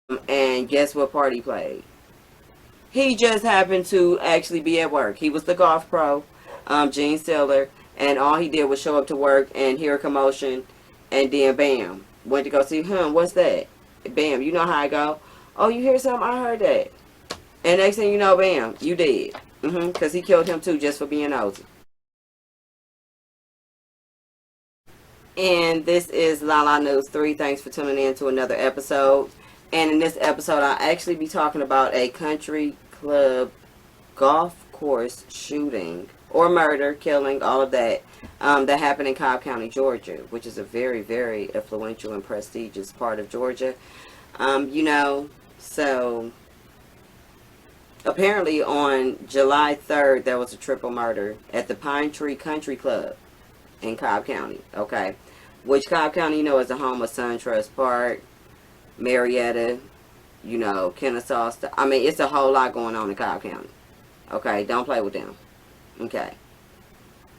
And guess what part he played? He just happened to actually be at work. He was the golf pro, Gene Stiller, and all he did was show up to work and hear a commotion, and then bam, went to go see him. What's that? Bam, you know how I go. Oh, you hear something? I heard that. And next thing you know, bam, you did. Because he killed him too just for being nosy. And this is La News 3. Thanks for tuning in to another episode. And in this episode, I'll actually be talking about a country club golf course shooting or murder, killing, all of that, that happened in Cobb County, Georgia, which is a very, very influential and prestigious part of Georgia. So apparently on July 3rd, there was a triple murder at the Pine Tree Country Club in Cobb County, okay? Which Cobb County, is the home of SunTrust Park, Marietta, Kennesaw. I mean, it's a whole lot going on in Cobb County. Okay, don't play with them. Okay.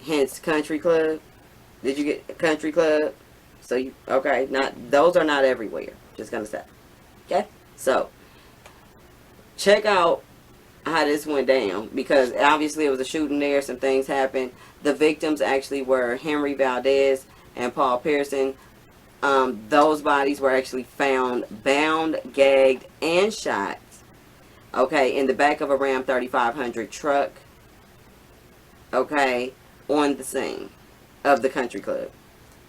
Hence, country club. Did you get country club? So okay, those are not everywhere. Just gonna say. Okay, so check out how this went down, because obviously it was a shooting there. Some things happened. The victims actually were Henry Valdez and Paul Pearson. Those bodies were actually found bound, gagged, and shot, okay, in the back of a Ram 3500 truck, okay, on the scene of the country club.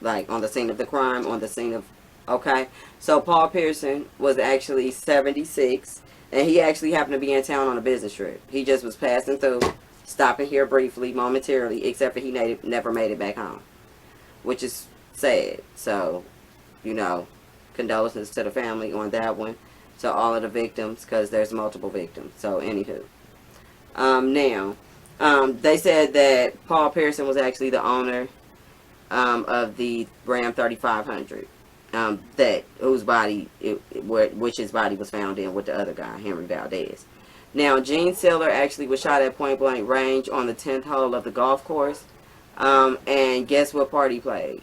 Like, on the scene of the crime, on the scene of, okay. So, Paul Pearson was actually 76, and he actually happened to be in town on a business trip. He just was passing through, stopping here briefly, momentarily, except for he never made it back home, which is sad. So, condolences to the family on that one, to all of the victims, because there's multiple victims. So, anywho. They said that Paul Pearson was actually the owner of the Ram 3500, which his body was found in with the other guy, Henry Valdez. Now, Gene Stiller actually was shot at point blank range on the 10th hole of the golf course. And guess what part he played?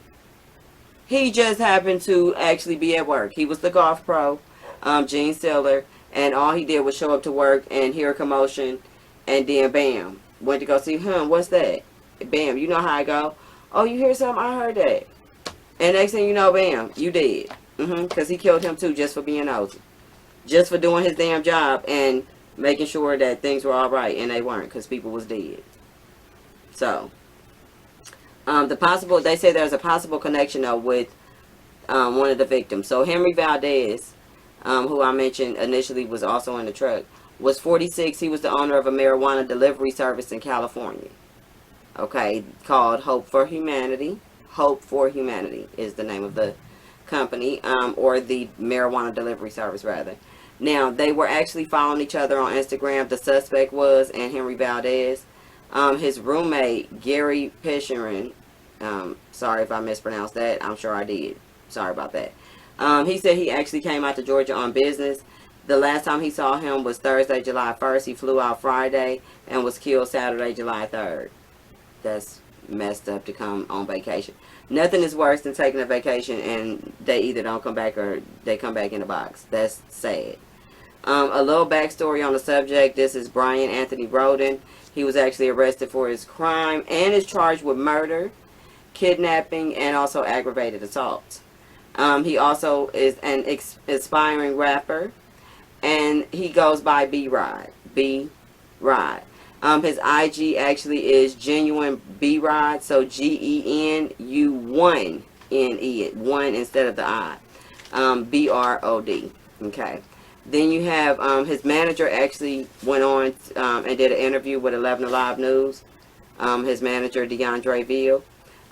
He just happened to actually be at work. He was the golf pro, Gene Stiller, and all he did was show up to work and hear a commotion, and then bam, went to go see him. What's that? Bam, you know how I go. Oh, you hear something? I heard that. And next thing you know, bam, you did. Because he killed him too just for being nosy. Just for doing his damn job and making sure that things were all right, and they weren't, because people was dead. So, they say there's a possible connection though with one of the victims. So Henry Valdez, who I mentioned initially was also in the truck, was 46. He was the owner of a marijuana delivery service in California. Okay, called Hope for Humanity. Hope for Humanity is the name of the company, or the marijuana delivery service rather. Now, they were actually following each other on Instagram. The suspect was, and Henry Valdez. His roommate, Gary Pisherin, sorry if I mispronounced that. I'm sure I did. Sorry about that. He said he actually came out to Georgia on business. The last time he saw him was Thursday, July 1st. He flew out Friday and was killed Saturday, July 3rd. That's messed up to come on vacation. Nothing is worse than taking a vacation and they either don't come back or they come back in a box. That's sad. A little backstory on the subject. This is Brian Anthony Roden. He was actually arrested for his crime and is charged with murder, kidnapping, and also aggravated assault. He also is an aspiring rapper, and he goes by B-Rod. B-Rod. His IG actually is Genuine B-Rod, so G-E-N-U-1-N-E, one instead of the I. B-R-O-D. Okay. Then you have his manager actually went on and did an interview with 11 Alive News. His manager, DeAndre Ville.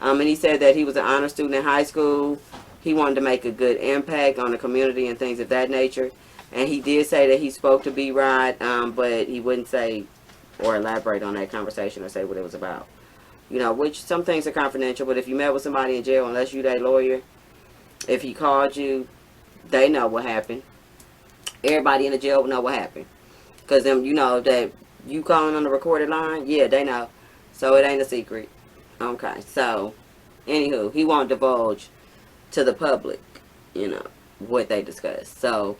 And he said that he was an honor student in high school. He wanted to make a good impact on the community and things of that nature. And he did say that he spoke to B-Rod, but he wouldn't say or elaborate on that conversation or say what it was about. Which some things are confidential, but if you met with somebody in jail, unless you're their lawyer, if he called you, they know what happened. Everybody in the jail will know what happened. Because them, that you calling on the recorded line, yeah, they know. So it ain't a secret. Okay, so, anywho, he won't divulge to the public, what they discussed. So,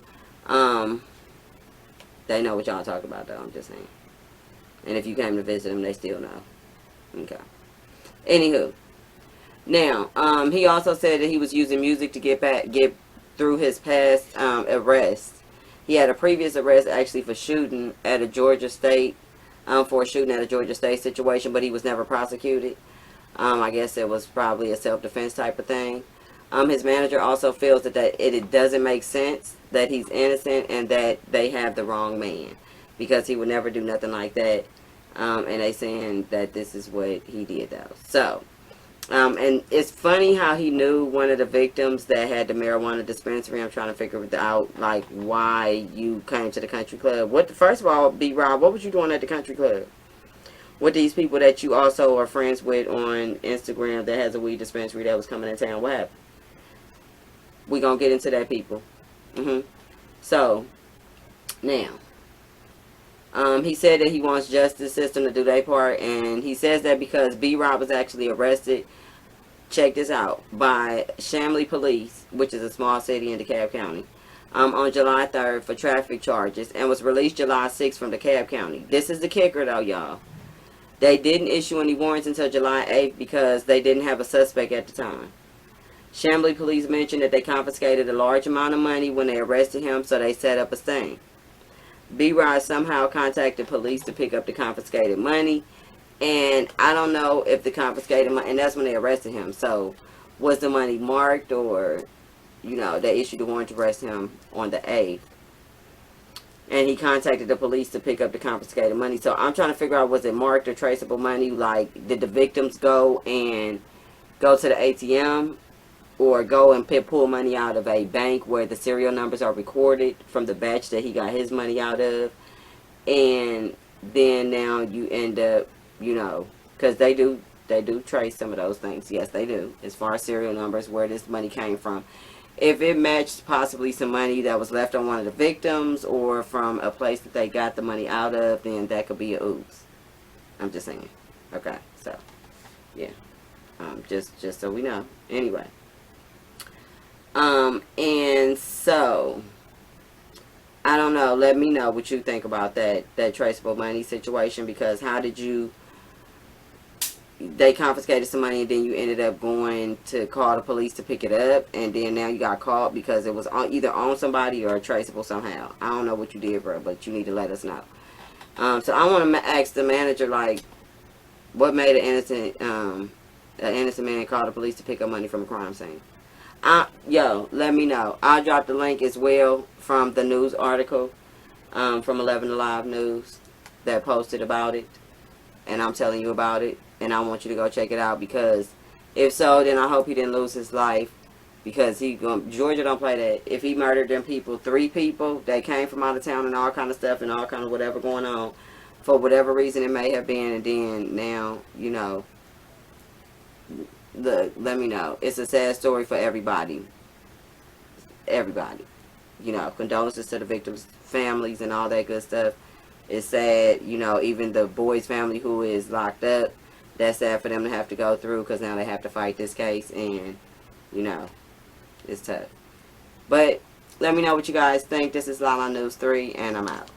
They know what y'all talk about, though. I'm just saying. And if you came to visit them, they still know. Okay. Anywho. Now, he also said that he was using music to get through his past arrests. He had a previous arrest actually for shooting at a Georgia State, for a shooting at a Georgia State situation, but he was never prosecuted. I guess it was probably a self-defense type of thing. His manager also feels that it doesn't make sense that he's innocent and that they have the wrong man, because he would never do nothing like that. And they saying that this is what he did, though. So, and it's funny how he knew one of the victims that had the marijuana dispensary. I'm trying to figure out, like, why you came to the country club. First of all, B-Rob, what was you doing at the country club? With these people that you also are friends with on Instagram that has a weed dispensary that was coming in town. What happened? We gonna get into that, people. So, now, he said that he wants justice system to do their part, and he says that because B-Rob was actually arrested, check this out, by Chamblee Police, which is a small city in DeKalb County, on July 3rd for traffic charges, and was released July 6th from DeKalb County. This is the kicker, though, y'all. They didn't issue any warrants until July 8th because they didn't have a suspect at the time. Chamblee Police mentioned that they confiscated a large amount of money when they arrested him, so they set up a sting. B-Rod somehow contacted police to pick up the confiscated money, and I don't know if the confiscated money, and that's when they arrested him, so was the money marked, or, you know, they issued a warrant to arrest him on the 8th, and he contacted the police to pick up the confiscated money. So I'm trying to figure out, was it marked or traceable money? Like, did the victims go to the ATM, or go and pull money out of a bank where the serial numbers are recorded from the batch that he got his money out of? And then now you end up, you know, because they do trace some of those things. Yes, they do, as far as serial numbers, where this money came from. If it matched possibly some money that was left on one of the victims, or from a place that they got the money out of, then that could be a oops. I'm just saying. Okay, so yeah, just so we know. Anyway, and so I don't know. Let me know what you think about that traceable money situation, because how did you? They confiscated some money, and then you ended up going to call the police to pick it up, and then now you got caught because it was either on somebody or traceable somehow. I don't know what you did, bro, but you need to let us know. So I want to ask the manager, like, what made an innocent man call the police to pick up money from a crime scene? Yo, let me know. I'll drop the link as well from the news article from 11 Alive News that posted about it, and I'm telling you about it. And I want you to go check it out, because if so, then I hope he didn't lose his life, because Georgia don't play that. If he murdered them people, 3 people that came from out of town and all kind of stuff and all kind of whatever going on, for whatever reason it may have been, and then now, you know, let me know. It's a sad story for everybody. Everybody. You know, condolences to the victims' families and all that good stuff. It's sad, you know, even the boy's family who is locked up. That's sad for them to have to go through, because now they have to fight this case, and, you know, it's tough. But let me know what you guys think. This is Lala News 3, and I'm out.